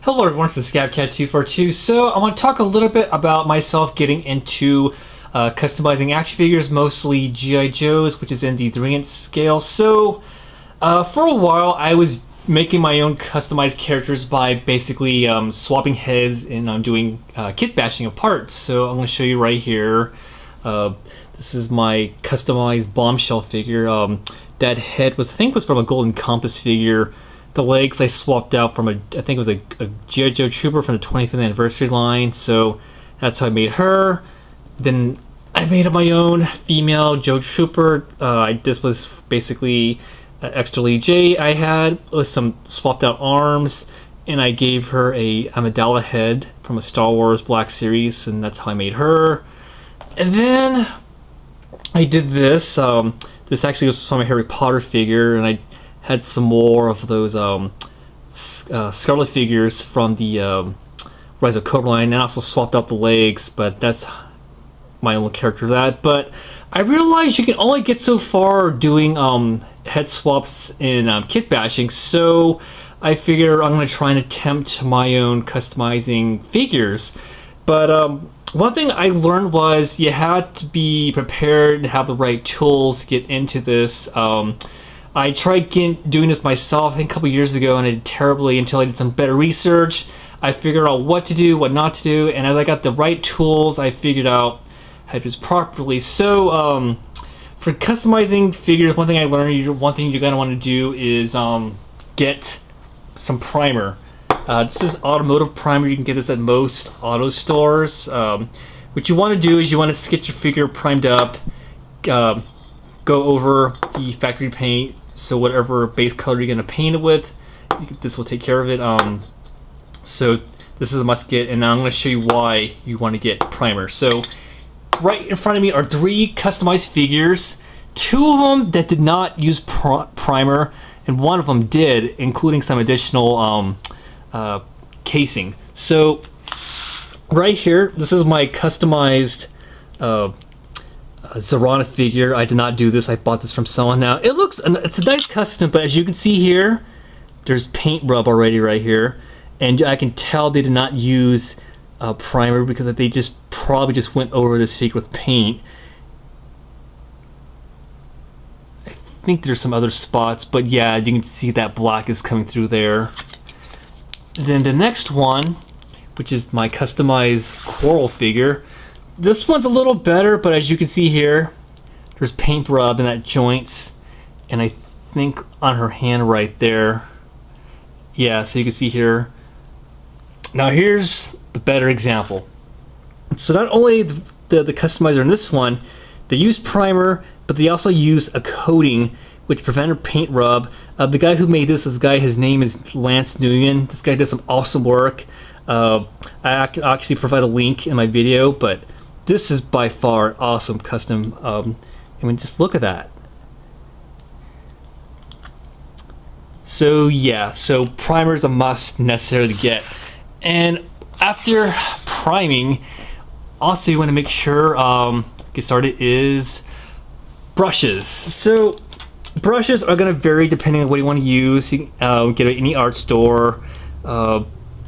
Hello everyone, this is ScabCat242. So I want to talk a little bit about myself getting into customizing action figures, mostly G.I. Joes, which is in the 3-inch scale. So for a while I was making my own customized characters by basically swapping heads and doing kit bashing of parts. So I'm going to show you right here. This is my customized bombshell figure. That head was, I think, was from a Golden Compass figure. The legs I swapped out from I think it was a G.I. Joe Trooper from the 25th anniversary line, so that's how I made her. Then I made up my own female Joe Trooper. This was basically an extra Lee J I had with some swapped out arms, and I gave her a Amidala head from a Star Wars Black Series, and that's how I made her. And then I did this. This actually was from a Harry Potter figure, and I had some more of those Scarlet figures from the Rise of Cobra line, and I also swapped out the legs, but that's my own character for that. But I realized you can only get so far doing head swaps in kit bashing, so I figure I'm going to try and attempt my own customizing figures. But one thing I learned was you had to be prepared to have the right tools to get into this. I tried doing this myself, I think a couple years ago, and I did terribly until I did some better research. I figured out what to do, what not to do, and as I got the right tools, I figured out how to do this properly. So, for customizing figures, one thing I learned, one thing you're going to want to do is get some primer. This is automotive primer. You can get this at most auto stores. What you want to do is you want to get your figure primed up, go over the factory paint, so whatever base color you're going to paint it with, this will take care of it. So this is a must get, and now I'm going to show you why you want to get primer. So right in front of me are 3 customized figures, 2 of them that did not use primer, and 1 of them did, including some additional casing. So right here, this is my customized Zorana figure. I did not do this. I bought this from someone. Now it looks, it's a nice custom, but as you can see here, there's paint rub already right here, and I can tell they did not use primer because they probably just went over this figure with paint. I think there's some other spots, but yeah, you can see that black is coming through there. Then the next one, which is my customized Coral figure. This one's a little better, but as you can see here, there's paint rub in that joints, and I think on her hand right there. Yeah, so you can see here. Now here's the better example. So not only the customizer in this one, they use primer, but they also use a coating which prevented paint rub. The guy who made this, his name is Lance Nguyen. This guy does some awesome work. I actually provide a link in my video, but this is by far awesome custom. I mean, just look at that. So yeah, so primer is a must necessary to get. And after priming, also you want to make sure, get started, is brushes. So brushes are going to vary depending on what you want to use. You can get at any art store.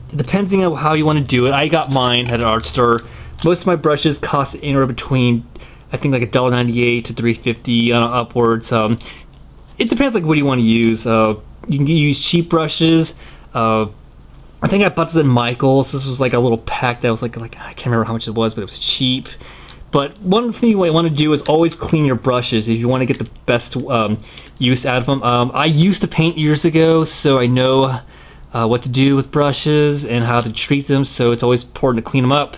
Depending on how you want to do it. I got mine at an art store. Most of my brushes cost anywhere between, I think, like $1.98 to $3.50 upwards. It depends like what you want to use. You can use cheap brushes. I think I bought this at Michael's. This was like a little pack that was like I can't remember how much it was, but it was cheap. But one thing you want to do is always clean your brushes if you want to get the best use out of them. I used to paint years ago, so I know what to do with brushes and how to treat them, so it's always important to clean them up.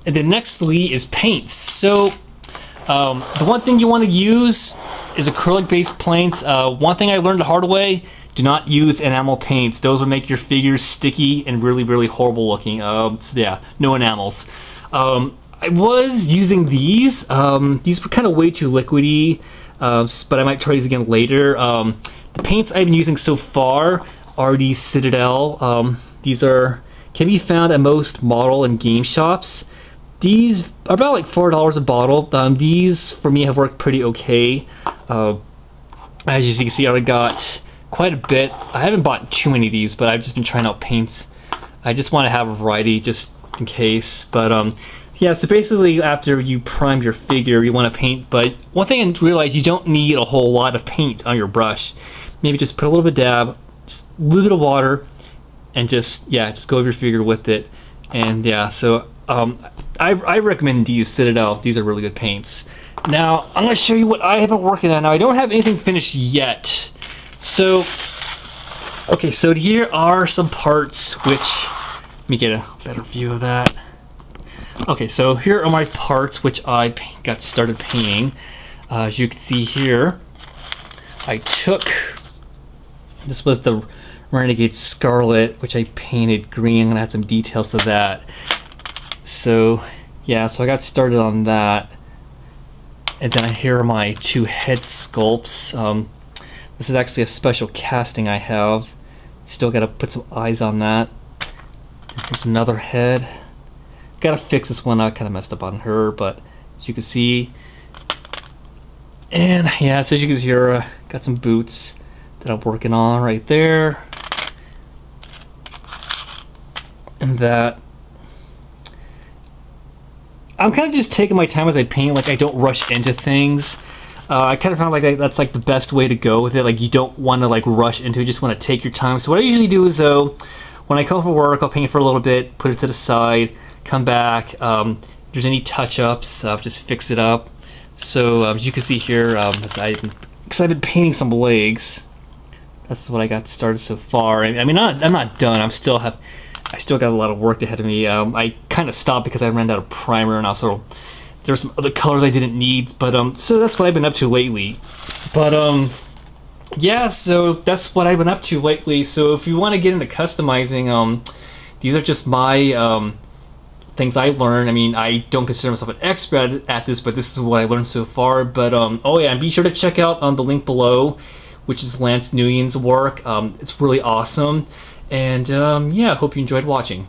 And then nextly is paints. So the one thing you want to use is acrylic based paints. One thing I learned the hard way, do not use enamel paints. Those will make your figures sticky and really, really horrible looking. So yeah, no enamels. I was using these. These were kind of way too liquidy, but I might try these again later. The paints I've been using so far are these Citadel. These can be found at most model and game shops. These are about like $4 a bottle. These for me have worked pretty okay. As you can see, I already got quite a bit. I haven't bought too many of these, but I've just been trying out paints I just want to have a variety just in case. But yeah, so basically after you prime your figure, you want to paint. But one thing I realized, you don't need a whole lot of paint on your brush. Maybe just put a little bit of dab, just a little bit of water, and just go over your figure with it. And yeah, so I recommend these Citadel. These are really good paints. Now I'm going to show you what I have been working on. Now I don't have anything finished yet. So okay, so here are some parts which, let me get a better view of that. Okay, so here are my parts which I got started painting. As you can see here, I took, this was the Renegade Scarlet, which I painted green, and I had some details to that. So yeah, so I got started on that. And then here are my two head sculpts. This is actually a special casting I have. Still gotta put some eyes on that. Here's another head. Gotta fix this one. I kind of messed up on her, but as you can see. And yeah, so as you can see here, got some boots that I'm working on right there. And that. I'm kind of just taking my time as I paint, like I don't rush into things. I kind of found like that's like the best way to go with it. Like you don't want to like rush into it, you just want to take your time. So what I usually do is though, when I come from work, I'll paint for a little bit, put it to the side, come back. If there's any touch-ups, just fix it up. So as you can see here, because I've been painting some legs. That's what I got started so far. I mean, I'm not done. I still got a lot of work ahead of me. I kind of stopped because I ran out of primer, and also there were some other colors I didn't need. But so that's what I've been up to lately. But yeah, so that's what I've been up to lately. So if you want to get into customizing, these are just my things I learned. I mean, I don't consider myself an expert at this, but this is what I learned so far. But oh yeah, and be sure to check out the link below, which is Lance Nguyen's work. It's really awesome. And yeah, I hope you enjoyed watching.